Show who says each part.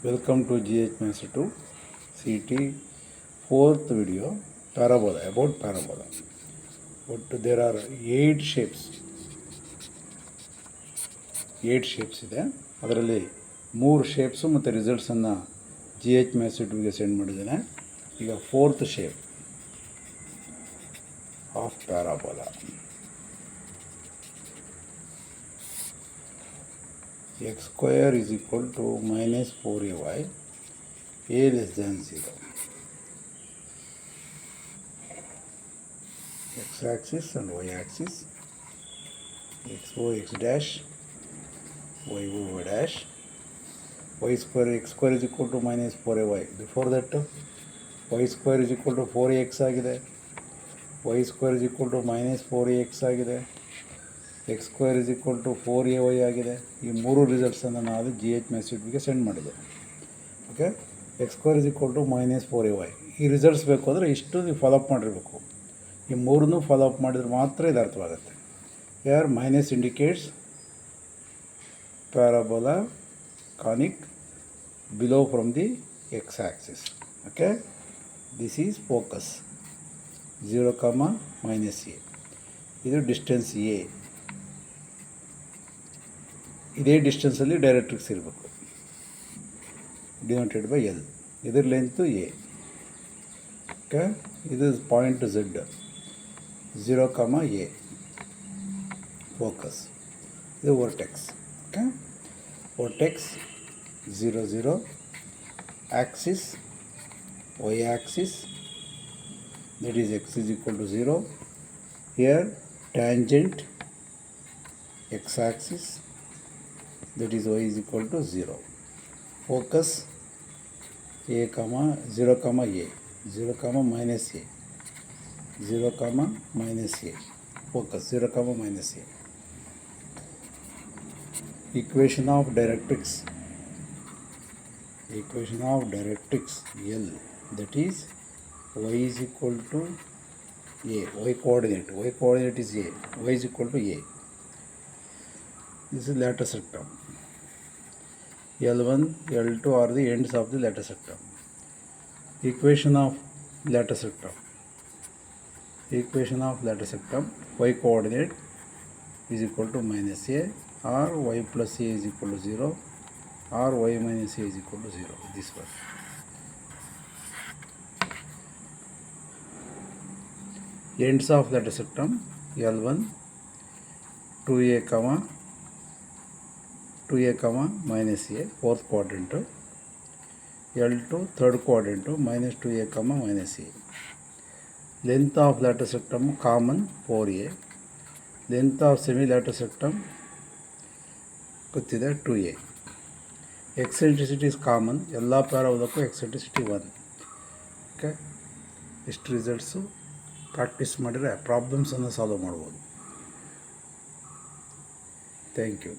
Speaker 1: Welcome to GH Master 2 CT fourth video parabola about parabola. But there are 8 shapes ಇದೆ. ಅದರಲ್ಲಿ 3 shapes ಮತ್ತು ರಿಸಲ್ಟ್ಸನ್ನು GH Master 2ಗೆ send ಮಾಡಿದ್ದೇನೆ. ಈಗ fourth shape of parabola. x square is equal to minus 4ay, a less than 0. X axis and y axis, xo x dash, yo y dash, y square x square is equal to minus 4ay. Before that y square is equal to 4ax ಆಗಿದೆ, y square is equal to minus 4ax ಆಗಿದೆ, x square is equal to 4ay ಆಗಿದೆ. ಈ ಮೂರು ರಿಸಲ್ಟ್ಸನ್ನು ನಾವು GH Master 2ಗೆ send ಮಾಡಿದೆ. Okay, x square is equal to minus 4ay. ಈ results ಬೇಕು ಅಂದರೆ ಇಷ್ಟು ನೀವು ಫಾಲೋಅಪ್ ಮಾಡಿರಬೇಕು. ಈ ಮೂರನ್ನೂ ಫಾಲೋಅಪ್ ಮಾಡಿದ್ರೆ ಮಾತ್ರ ಇದು ಅರ್ಥವಾಗುತ್ತೆ. ಯಾರ್ minus indicates parabola conic below from the X axis. Okay, this is focus 0, minus a. ಇದು ಡಿಸ್ಟೆನ್ಸ್ ಎ. ಇದೇ ಡಿಸ್ಟೆನ್ಸಲ್ಲಿ ಡೈರೆಕ್ಟ್ರಿಕ್ಸ್ ಇರಬೇಕು, ಡಿನೋಟೆಡ್ ಬೈ ಎಲ್. ಇದರ ಲೆಂತು ಎ. ಓಕೆ, ಇದು ಪಾಯಿಂಟ್ ಝೆಡ್ 0, ಎ ಫೋಕಸ್. ಇದು vertex. Okay, vertex 0, 0, axis y axis, that is x is equal to 0. Here tangent x axis, that is y is equal to 0. Focus a, 0, a, 0, minus a, 0, minus a. Focus 0, minus a. Equation of directrix. Equation of directrix L, that is y is equal to a. Y coordinate is a. Y is equal to a. This is lattice rectum. L1, L2 are the ends of the lattice rectum. Equation of lattice rectum. Equation of lattice rectum, y coordinate is equal to minus a, or y plus a is equal to 0, or y minus a is equal to 0. This one. Ends of lattice rectum L1, 2a, 2a, minus a, fourth quadrant. L2, third quadrant, minus 2a, minus a. Length of lattice rectum common 4a. Length of semi-lattice rectum ಗೊತ್ತಿದೆ 2a. Eccentricity is common. ಎಲ್ಲ ಪ್ಯಾರಾಬೋಲಾಕ್ಕೂ eccentricity 1. ಓಕೆ, ಇಷ್ಟು results practice ಮಾಡಿದರೆ ಪ್ರಾಬ್ಲಮ್ಸನ್ನು solve ಮಾಡ್ಬೋದು. Thank you.